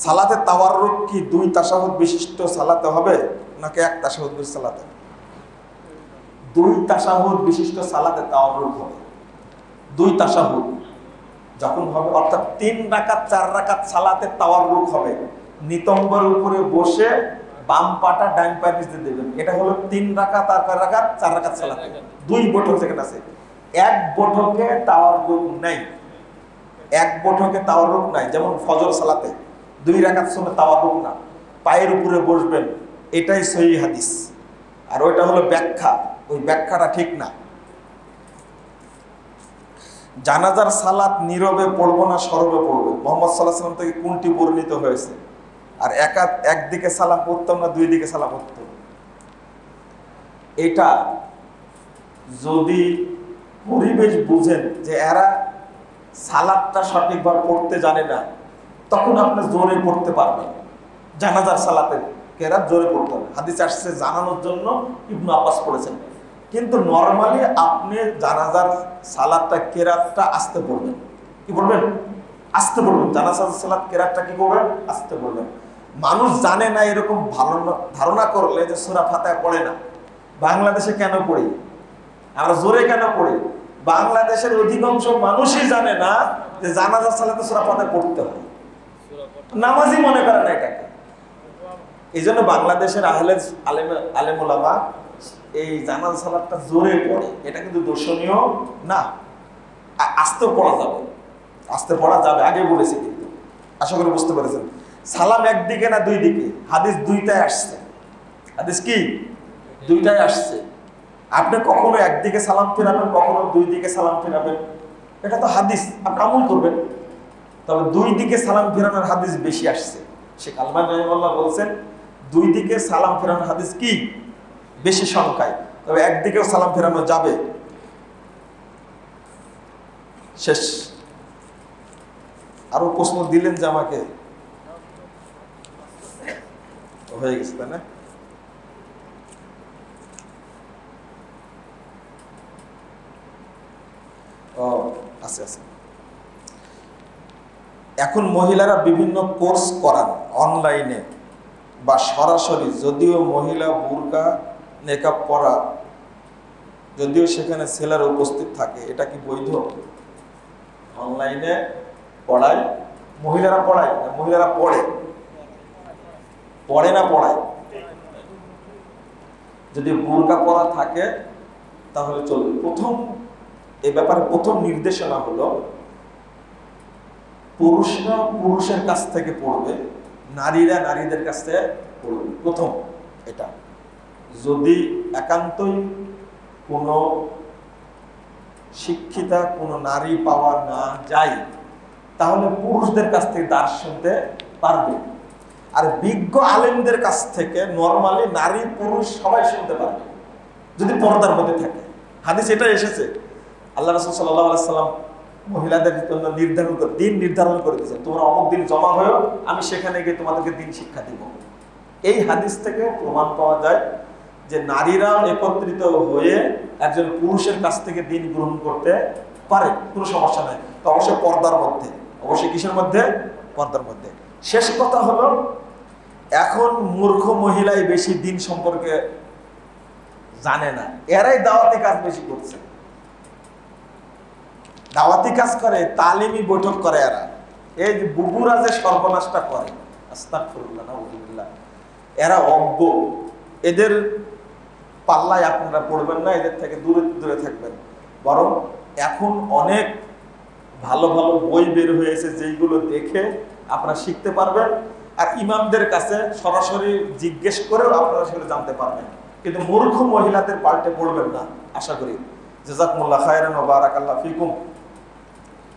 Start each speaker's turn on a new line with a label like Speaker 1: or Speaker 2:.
Speaker 1: সালাতে তাওয়াররুক কি 2 তাশাহুদ বিশিষ্ট সালাতে হবে নাকি 1 তাশাহুদ বিশিষ্ট সালাতে? 2 তাশাহুদ বিশিষ্ট সালাতে তাওয়াররুক হবে। 2 তাশাহুদ যখন হবে, অর্থাৎ 3 রাকাত 4 রাকাত সালাতে তাওয়াররুক হবে। নিতম্বের উপরে বসে বাম পাটা ডান পায়ের নিচে দেবেন। এটা হলো 3 রাকাত আর 4 রাকাত 4 রাকাত সালাতে। 2 বৈঠক যেখানে আছে, 1 বৈঠকে তাওয়াররুক নাই। 1 বৈঠকে তাওয়াররুক নাই। যেমন ফজর সালাতে 2 রাকাত সুন্নাত তাওয়াররুক না, পায়ের উপরে বসবেন, এটাই সহিহ হাদিস। আর ওইটা হলো ব্যাখ্যা, ওই ব্যাখ্যাটা ঠিক না। জানাজার সালাত নীরবে পড়বো না সরবে পড়বো, মুহাম্মদ সাল্লাল্লাহু আলাইহি ওয়াসাল্লাম থেকে কোনটি বর্ণিত হয়েছে? আর একদিকে সালাম পড়তাম না 2 দিকে সালাম পড়তাম? এটা যদি পরিবেশ বুঝেন যে এরা সালাতটা সঠিকভাবে পড়তে জানে না, তখন আপনি জোরে পড়তে পারবেন। জানাজার সালাতে কেরা জোরে পড়তে হবে, হাদিস আসছে জানানোর জন্য ইবনে আব্বাস পড়েছেন। কিন্তু নরমালি আপনি জানাজার সালাতটা কেরাতটা আস্তে পড়বেন। কি পড়বেন? আস্তে পড়বেন। জানাজার সালাত কেরাতটা কি করবেন? আস্তে পড়বেন। মানুষ জানে না এরকম ভালো ধারণা করলে যে সূরা ফাতিহা পড়ে না। বাংলাদেশে কেন পড়ি আমরা, জোরে কেন পড়ি? বাংলাদেশের অধিকাংশ মানুষই জানে না যে জানাজার সালাতে সূরা ফাতিহা পড়তে হয়, নামাজই মনে করে না এটাকে। এই জন্য বাংলাদেশের আলেম ওলামা এই জানাজা সালাতটা জোরে পড়ে, এটা কিন্তু দর্শনীয় না। আস্তে পড়া যাবে, আস্তে পড়া যাবে, আগে বলেছি কিন্তু। আশা করি বুঝতে পেরেছেন। সালাম একদিকে না 2 দিকে, হাদিস 2টাই আসছে। হাদিস কি 2টাই আসছে। আপনি কখনো একদিকে সালাম ফেরাবেন, কখনো 2 দিকে সালাম ফেরাবেন, এটা তো হাদিস, আপনি আমল করবেন। তবে 2 দিকে সালাম ফেরানোর হাদিস বেশি আসছে। শেখ আলবানী রাহিমাহুল্লাহ বলছেন 2 দিকে সালাম ফেরানোর হাদিস কি বেশি সংখ্যায়, তবে একদিকেও সালাম ফেরানো যাবে। শেষ। আরো প্রশ্ন দিলেন যে আমাকে, হয়ে গেছে তাই না? ও আছে আছে। এখন মহিলারা বিভিন্ন কোর্স করান অনলাইনে বা সরাসরি, যদিও মহিলা বুরকা নেকাব পরা, যদিও সেখানে ছেলেরা উপস্থিত থাকে, এটা কি বৈধ? অনলাইনে পড়ায়, মহিলারা পড়ায় না, মহিলারা পড়ে না পড়ায়? যদি বুরকা পরা থাকে তাহলে চলবে। প্রথম এই ব্যাপারে প্রথম নির্দেশনা হলো পুরুষরা পুরুষের কাছ থেকে পড়বে, নারীরা নারীদের কাছ থেকে পড়বে। প্রথম এটা। যদি একান্তই কোনো শিক্ষিতা কোনো নারী পাওয়া না যায়, তাহলে পুরুষদের কাছ থেকে দার্স শুনতে পারবে। আর বিজ্ঞ আলেমদের কাছ থেকে নরমালি নারী পুরুষ সবাই শুনতে পারবে, যদি পর্দার মধ্যে থাকে। হাদিস এটা এসেছে, আল্লাহ রাসূল সাল্লাল্লাহু আলাইহি সাল্লাম মহিলাদের জন্য দিন নির্ধারণ করে দিয়েছেন, তোমরা অমুক দিন জমা হয়েও, আমি সেখানে গিয়ে তোমাদেরকে দিন শিক্ষা দিব। এই হাদিস থেকে প্রমাণ পাওয়া যায় যে নারীরা একত্রিত হয়ে একজন পুরুষের কাছ থেকে দিন গ্রহণ করতে পারে, কোনো সমস্যা নাই। তো অবশ্যই পর্দার মধ্যে, অবশ্যই কিসের মধ্যে? পর্দার মধ্যে। শেষ কথা হলো, এখন মূর্খ মহিলাই বেশি দিন সম্পর্কে জানে না, এরাই দাওয়াতি কাজ বেশি করছে। দাওয়াতি কাজ করে, তালিমি বৈঠক করে এরা। এই যে বুবুরা যে সর্বনাশটা করে, আস্তাগফিরুল্লাহ নাউযুবিল্লাহ, এরা অজ্ঞ। এদের পাল্লায় আপনারা পড়বেন না, এদের থেকে দূরে দূরে থাকবেন। বরং এখন অনেক ভালো ভালো বই বের হয়েছে, যেইগুলো দেখে আপনারা শিখতে পারবেন। আর ইমামদের কাছে সরাসরি জিজ্ঞেস করেও আপনারা সেগুলো জানতে পারবেন। কিন্তু মূর্খ মহিলাদের পাল্টে পড়বেন না, আশা করি। জাযাকুমুল্লাহ খায়রান ওয়া বারাকাল্লাহু ফিকুম।